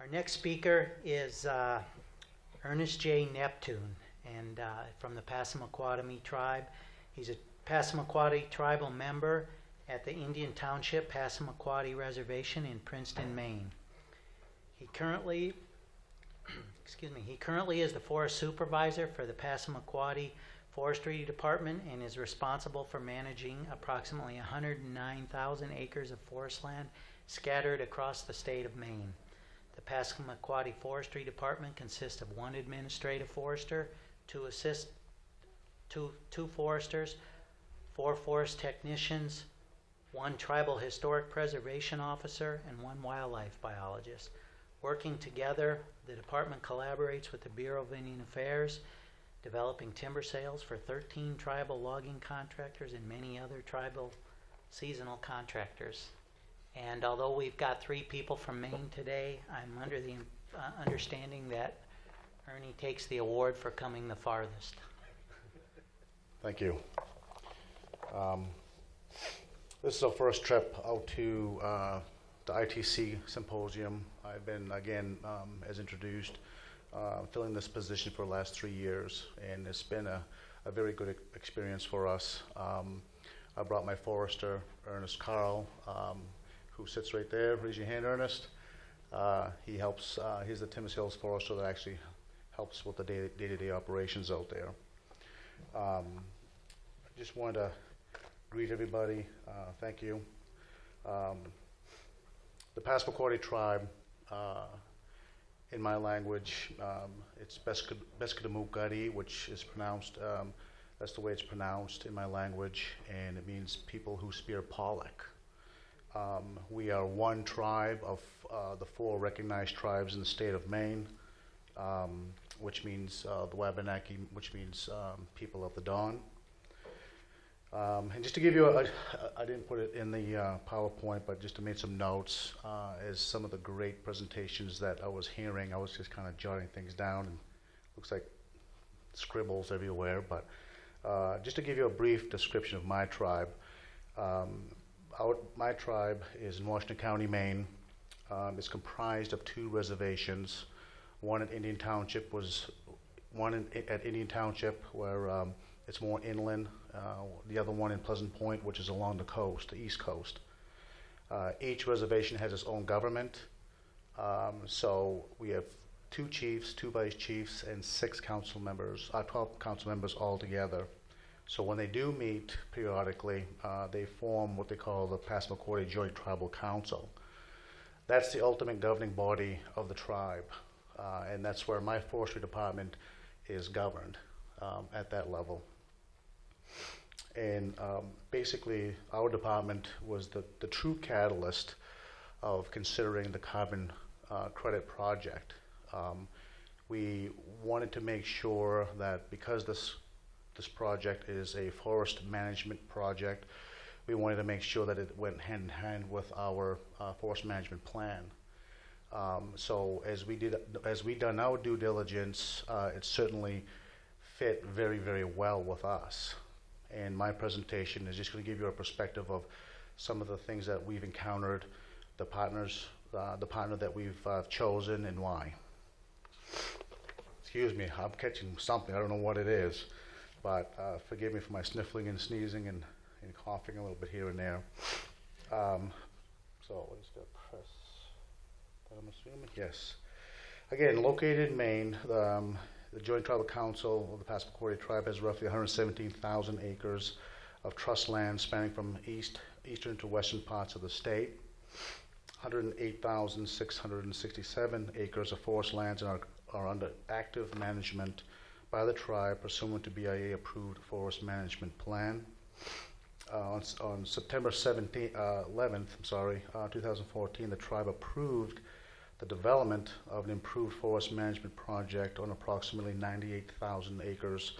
Our next speaker is Ernest J. Neptune, and from the Passamaquoddy tribe. He's a Passamaquoddy tribal member at the Indian Township Passamaquoddy Reservation in Princeton, Maine. He currently is the forest supervisor for the Passamaquoddy Forestry Department and is responsible for managing approximately 109,000 acres of forest land scattered across the state of Maine. The Passamaquoddy Forestry Department consists of one administrative forester, two foresters, 4 forest technicians, 1 tribal historic preservation officer, and 1 wildlife biologist. Working together, the department collaborates with the Bureau of Indian Affairs, developing timber sales for 13 tribal logging contractors and many other tribal seasonal contractors. And although we've got 3 people from Maine today, I'm under the understanding that Ernie takes the award for coming the farthest. Thank you. This is our first trip out to the ITC symposium. I've been, again, as introduced, filling this position for the last 3 years, and it's been a very good experience for us. I brought my forester, Ernest Carl, who sits right there. Raise your hand, Ernest. He helps, he's the Timber Sales forester that actually helps with the day-to-day operations out there. I just wanted to greet everybody. Thank you. The Passamaquoddy tribe, in my language, it's Passamaquoddy, which is pronounced, that's the way it's pronounced in my language, and it means people who spear pollock. We are one tribe of the 4 recognized tribes in the state of Maine, which means the Wabanaki, which means people of the dawn. And just to give you I didn't put it in the PowerPoint, but just to make some notes, as some of the great presentations that I was hearing, I was just kind of jotting things down, and looks like scribbles everywhere, but just to give you a brief description of my tribe. My tribe is in Washington County, Maine. It's comprised of 2 reservations. One at Indian Township at Indian Township, where it's more inland. The other one in Pleasant Point, which is along the coast, the east coast. Each reservation has its own government. So we have 2 chiefs, 2 vice chiefs, and 6 council members, 12 council members altogether. So when they do meet periodically, they form what they call the Passamaquoddy Joint Tribal Council. That's the ultimate governing body of the tribe, and that's where my forestry department is governed at that level. And basically, our department was the true catalyst of considering the carbon credit project. We wanted to make sure that because this project is a forest management project, we wanted to make sure that it went hand in hand with our forest management plan. So as we done our due diligence, it certainly fit very, very well with us. And my presentation is just going to give you a perspective of some of the things that we've encountered, the partner that we've chosen, and why. Excuse me, I'm catching something. I don't know what it is, but forgive me for my sniffling and sneezing and coughing a little bit here and there. So what is that press? I'm assuming? Yes. Again, located in Maine, the Joint Tribal Council of the Passamaquoddy tribe has roughly 117,000 acres of trust land spanning from eastern to western parts of the state. 108,667 acres of forest lands are under active management by the tribe pursuant to BIA approved forest management plan. On September 11th, 2014, the tribe approved the development of an improved forest management project on approximately 98,000 acres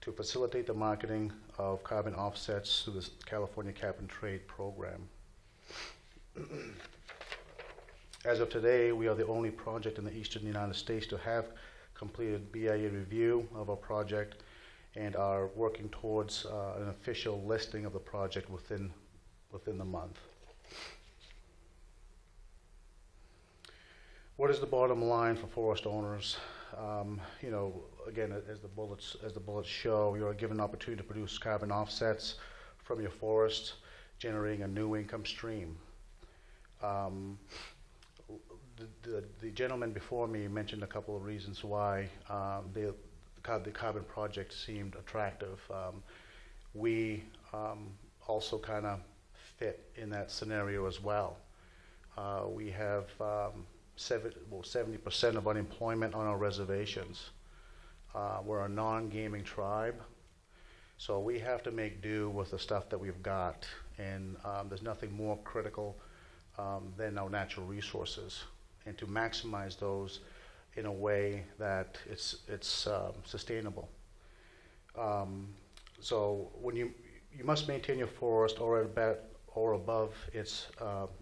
to facilitate the marketing of carbon offsets through the California Cap and Trade program. As of today, we are the only project in the eastern United States to have completed BIA review of our project and are working towards an official listing of the project within the month. What is the bottom line for forest owners? You know, again, as the bullets show, you're given an opportunity to produce carbon offsets from your forest, generating a new income stream. The gentleman before me mentioned a couple of reasons why the carbon project seemed attractive. We also kind of fit in that scenario as well. We have 70% of unemployment on our reservations. We're a non-gaming tribe, so we have to make do with the stuff that we've got, and there's nothing more critical than our natural resources, and to maximize those in a way that it's sustainable. So when you must maintain your forest or above its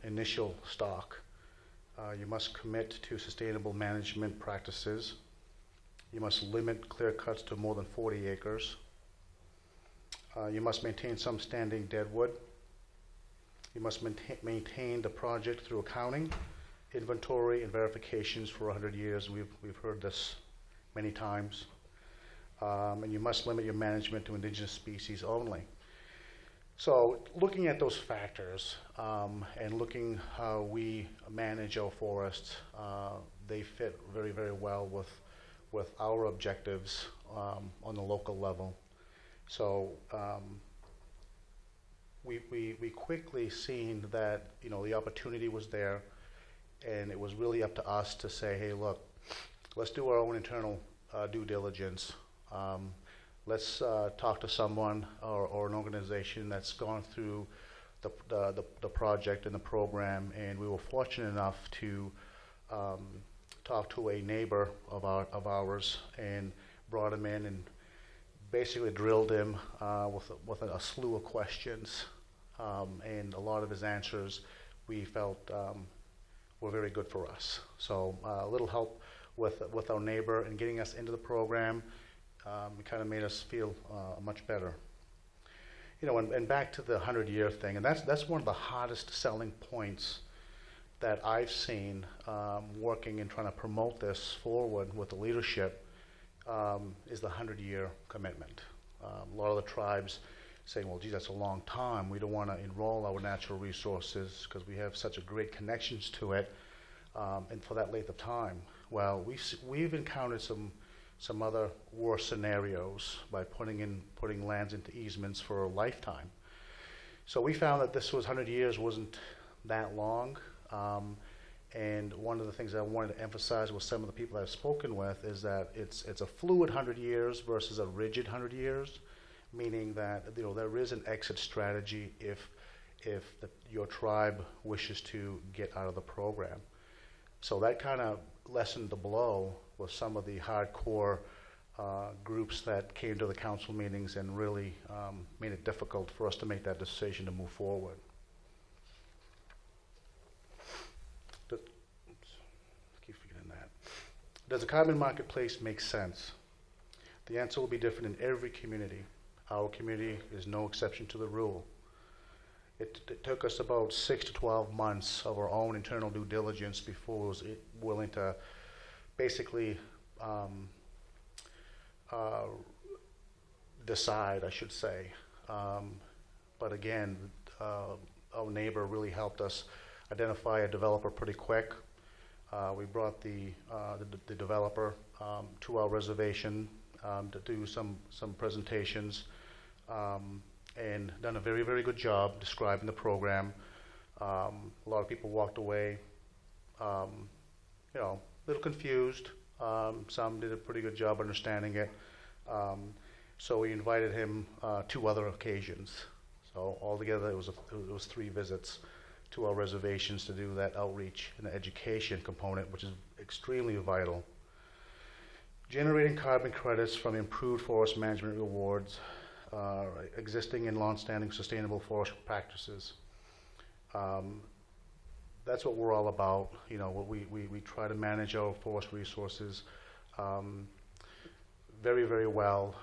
initial stock. You must commit to sustainable management practices. You must limit clear cuts to more than 40 acres. You must maintain some standing deadwood. You must maintain the project through accounting, inventory, and verifications for 100 years. We've heard this many times. And you must limit your management to indigenous species only. So looking at those factors and looking how we manage our forests, they fit very, very well with our objectives on the local level. So we quickly seen that, you know, the opportunity was there, and it was really up to us to say, hey, look, let's do our own internal due diligence. Let's talk to someone or an organization that's gone through the project and the program, and we were fortunate enough to talk to a neighbor of ours and brought him in and basically drilled him with a slew of questions, and a lot of his answers we felt were very good for us. So a little help with our neighbor and getting us into the program. It kind of made us feel much better. You know, and back to the 100-year thing, and that's one of the hardest selling points that I've seen working and trying to promote this forward with the leadership, is the 100-year commitment. A lot of the tribes saying, well, gee, that's a long time. We don't want to enroll our natural resources because we have such a great connections to it, and for that length of time. Well, we've encountered some other worse scenarios by putting lands into easements for a lifetime. So we found that this was 100 years wasn't that long, and one of the things I wanted to emphasize with some of the people I've spoken with is that it's a fluid 100 years versus a rigid 100 years, meaning that, you know, there is an exit strategy if your tribe wishes to get out of the program. So that kind of lessened the blow with some of the hardcore groups that came to the council meetings and really made it difficult for us to make that decision to move forward. Keep forgetting that. Does the carbon marketplace make sense? The answer will be different in every community. Our community is no exception to the rule. It took us about 6 to 12 months of our own internal due diligence before we was willing to basically decide, I should say. But again, our neighbor really helped us identify a developer pretty quick. We brought the developer to our reservation to do some presentations, and done a very, very good job describing the program. A lot of people walked away, you know, a little confused. Some did a pretty good job understanding it. So we invited him 2 other occasions. So altogether, it was 3 visits to our reservations to do that outreach and education component, which is extremely vital. Generating carbon credits from improved forest management rewards, existing and long-standing sustainable forest practices. That's what we're all about. You know, we try to manage our forest resources very, very well.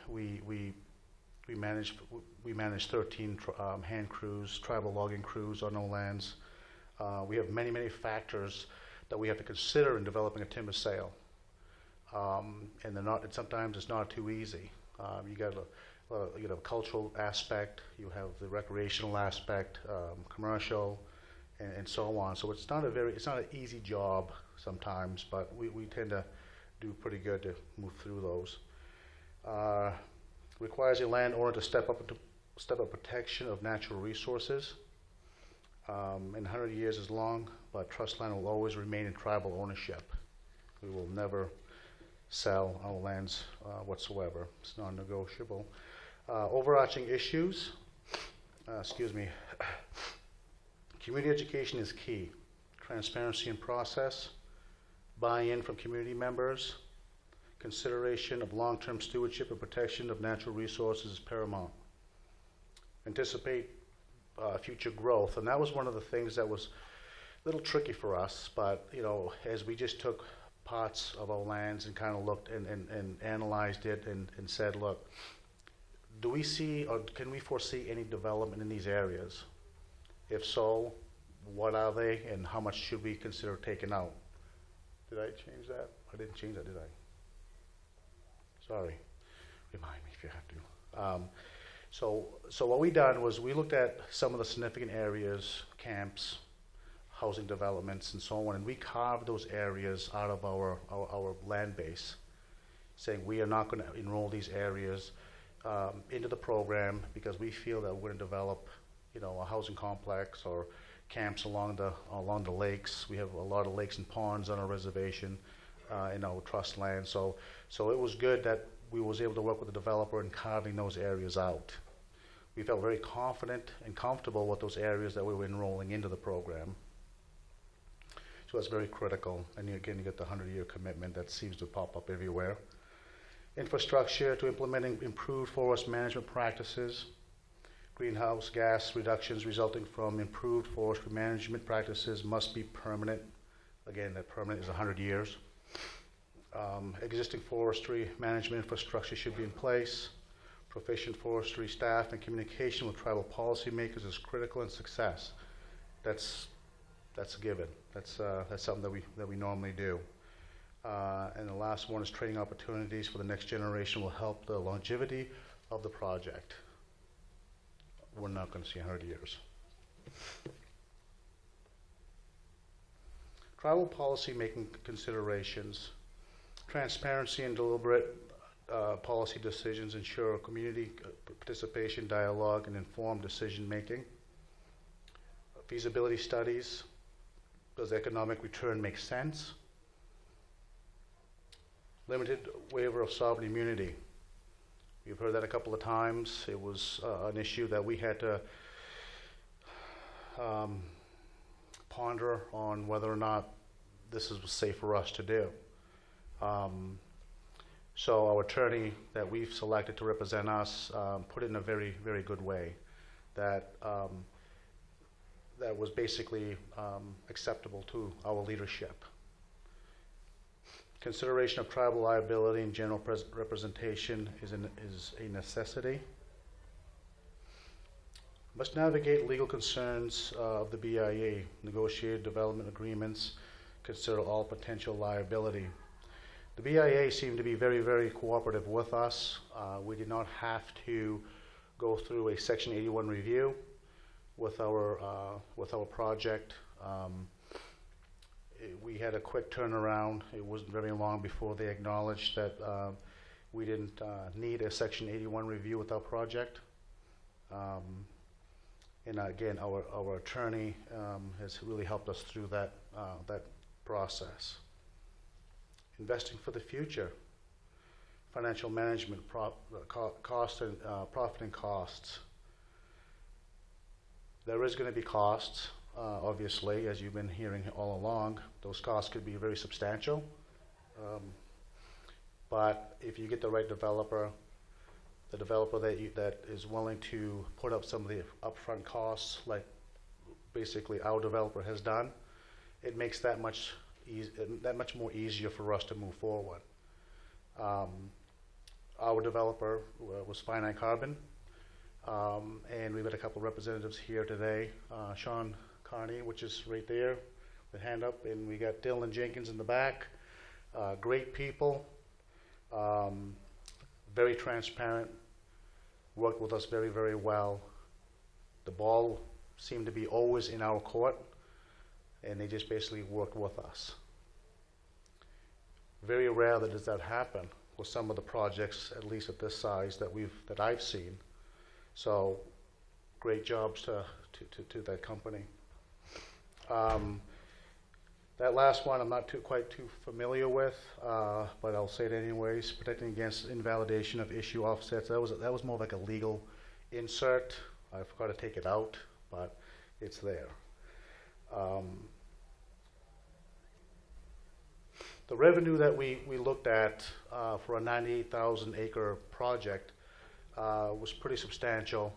We manage 13 hand crews, tribal logging crews on our lands. We have many, many factors that we have to consider in developing a timber sale. And they're not, and sometimes it's not too easy. You got a cultural aspect, you have the recreational aspect, commercial, and so on. So it's not an easy job sometimes, but we tend to do pretty good to move through those. Requires a landowner to step up protection of natural resources. And 100 years is long, but trust land will always remain in tribal ownership. We will never sell our lands whatsoever. It's non-negotiable. Overarching issues, community education is key. Transparency in process, buy-in from community members, consideration of long-term stewardship and protection of natural resources is paramount. Anticipate future growth, and that was one of the things that was a little tricky for us, but as we just took parts of our lands and kind of looked and analyzed it and said, look, do we see or can we foresee any development in these areas? If so, what are they and how much should we consider taking out? Did I change that? I didn't change that, did I? Sorry, remind me if you have to. So what we done was we looked at some of the significant areas, camps, housing developments, and so on, and we carved those areas out of our land base, saying we are not going to enroll these areas into the program because we feel that we're going to develop, a housing complex or camps along the lakes. We have a lot of lakes and ponds on our reservation in our trust land. So it was good that we was able to work with the developer in carving those areas out. We felt very confident and comfortable with those areas that we were enrolling into the program. So that's very critical. And again, you get the 100-year commitment that seems to pop up everywhere. Infrastructure to implementing improved forest management practices. Greenhouse gas reductions resulting from improved forestry management practices must be permanent. Again, that permanent is 100 years. Existing forestry management infrastructure should be in place. Proficient forestry staff and communication with tribal policymakers is critical in success. That's a given. That's something that we normally do. And the last one is training opportunities for the next generation will help the longevity of the project. We're not going to see 100 years. Tribal policy making considerations. Transparency and deliberate policy decisions ensure community participation, dialogue, and informed decision making. Feasibility studies. Does economic return make sense? Limited waiver of sovereign immunity. You've heard that a couple of times. It was an issue that we had to ponder on whether or not this was safe for us to do. So our attorney that we've selected to represent us put it in a very, very good way that that was basically acceptable to our leadership. Consideration of tribal liability and general representation is a necessity. Must navigate legal concerns of the BIA, negotiate development agreements, consider all potential liability. The BIA seemed to be very, very cooperative with us. We did not have to go through a Section 81 review with our project. We had a quick turnaround. It wasn't very long before they acknowledged that we didn't need a Section 81 review with our project. And again, our attorney has really helped us through that process. Investing for the future. Financial management, cost and profit and costs. There is going to be costs. Obviously, as you've been hearing all along, those costs could be very substantial. But if you get the right developer, the developer that is willing to put up some of the upfront costs, like basically our developer has done, it makes that much more easier for us to move forward. Our developer was Finite Carbon, and we've got a couple of representatives here today. Sean Carney, which is right there, the hand up, and we got Dylan Jenkins in the back. Great people, very transparent, worked with us very, very well. The ball seemed to be always in our court, and they just basically worked with us. Very rare that does that happen with some of the projects, at least at this size, that I've seen. So, great jobs to that company. That last one I'm not quite too familiar with, but I'll say it anyways. Protecting against invalidation of issue offsets. That was more like a legal insert. I forgot to take it out, but it's there. The revenue that we looked at for a 98,000 acre project was pretty substantial.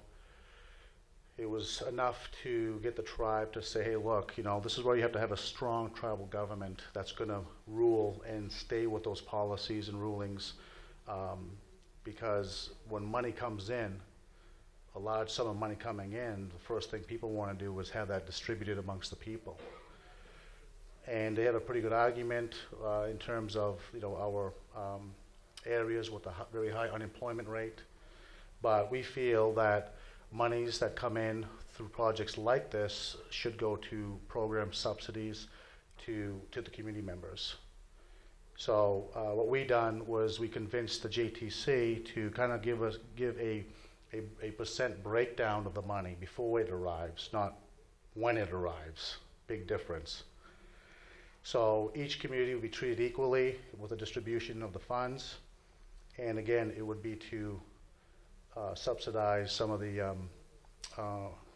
It was enough to get the tribe to say, hey, look, this is where you have to have a strong tribal government that's going to rule and stay with those policies and rulings, because when money comes in, a large sum of money coming in, the first thing people want to do is have that distributed amongst the people. And they had a pretty good argument in terms of our areas with a very high unemployment rate. But we feel that monies that come in through projects like this should go to program subsidies to the community members. So what we done was we convinced the JTC to kind of give a percent breakdown of the money before it arrives, not when it arrives. Big difference. So each community would be treated equally with a distribution of the funds, and again, it would be to subsidize some of the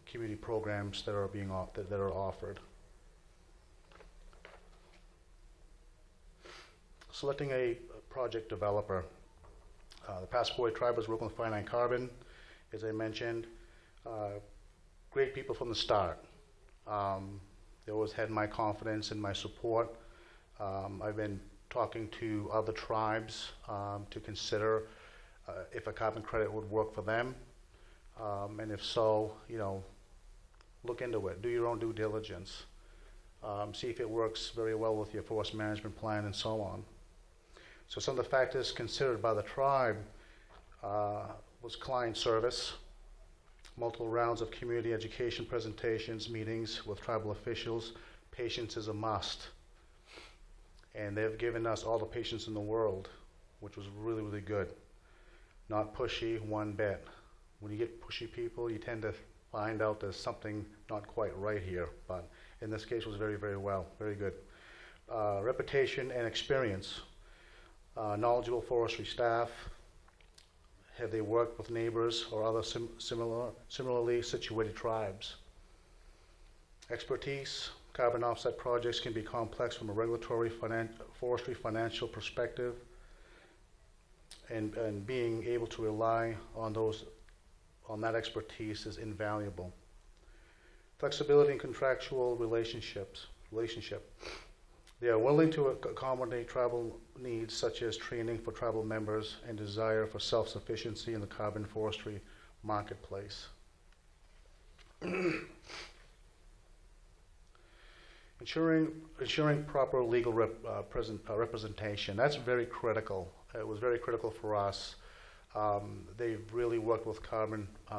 community programs that are being that are offered. Selecting a project developer. The Passamaquoddy tribe was working with Finite Carbon, as I mentioned. Great people from the start. They always had my confidence and my support. I've been talking to other tribes to consider if a carbon credit would work for them. And if so, look into it. Do your own due diligence. See if it works very well with your forest management plan and so on. So some of the factors considered by the tribe was client service, multiple rounds of community education presentations, meetings with tribal officials. Patience is a must. And they've given us all the patience in the world, which was really, really good. Not pushy one bit. When you get pushy people, you tend to find out there's something not quite right here. But in this case, it was very, very well, very good. Reputation and experience. Knowledgeable forestry staff. Have they worked with neighbors or other similarly situated tribes? Expertise. Carbon offset projects can be complex from a regulatory, forestry, financial perspective, and being able to rely on that expertise is invaluable. Flexibility in contractual relationship. They are willing to accommodate tribal needs such as training for tribal members and desire for self-sufficiency in the carbon forestry marketplace. Ensuring proper legal representation. That's very critical. It was very critical for us. They've really worked with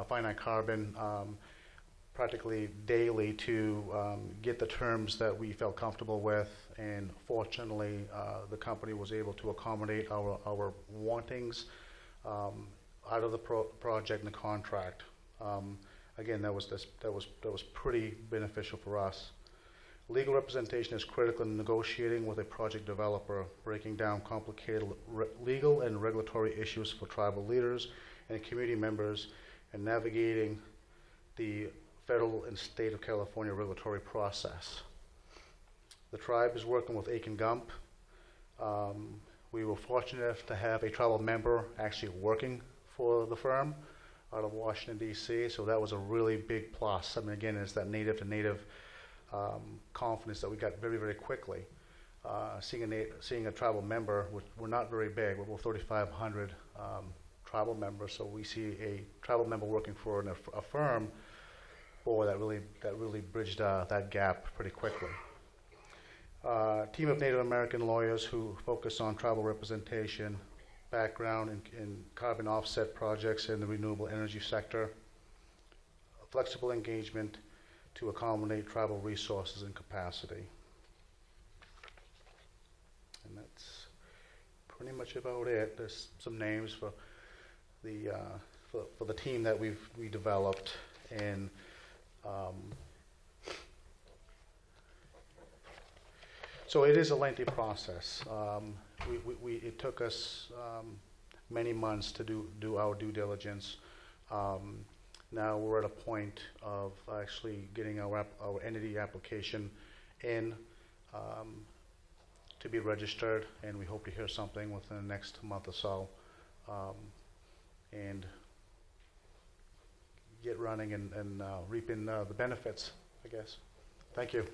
Finite Carbon practically daily to get the terms that we felt comfortable with, and fortunately the company was able to accommodate our wantings out of the project and the contract. Again, that was pretty beneficial for us. Legal representation is critical in negotiating with a project developer, breaking down complicated legal and regulatory issues for tribal leaders and community members, and navigating the federal and state of California regulatory process. The tribe is working with Aiken Gump. We were fortunate enough to have a tribal member actually working for the firm out of Washington, D.C., so that was a really big plus. I mean, again, it's that native to native confidence that we got very, very quickly. Seeing a tribal member, we're not very big, we're 3,500 tribal members, so we see a tribal member working for a firm, boy, that really bridged that gap pretty quickly. Team of Native American lawyers who focus on tribal representation, background in carbon offset projects in the renewable energy sector, flexible engagement to accommodate tribal resources and capacity. And that's pretty much about it. There's some names for the team that we developed, and so it is a lengthy process. It took us many months to do our due diligence. Now we're at a point of actually getting our entity application in to be registered, and we hope to hear something within the next month or so, and get running and reaping the benefits, I guess. Thank you.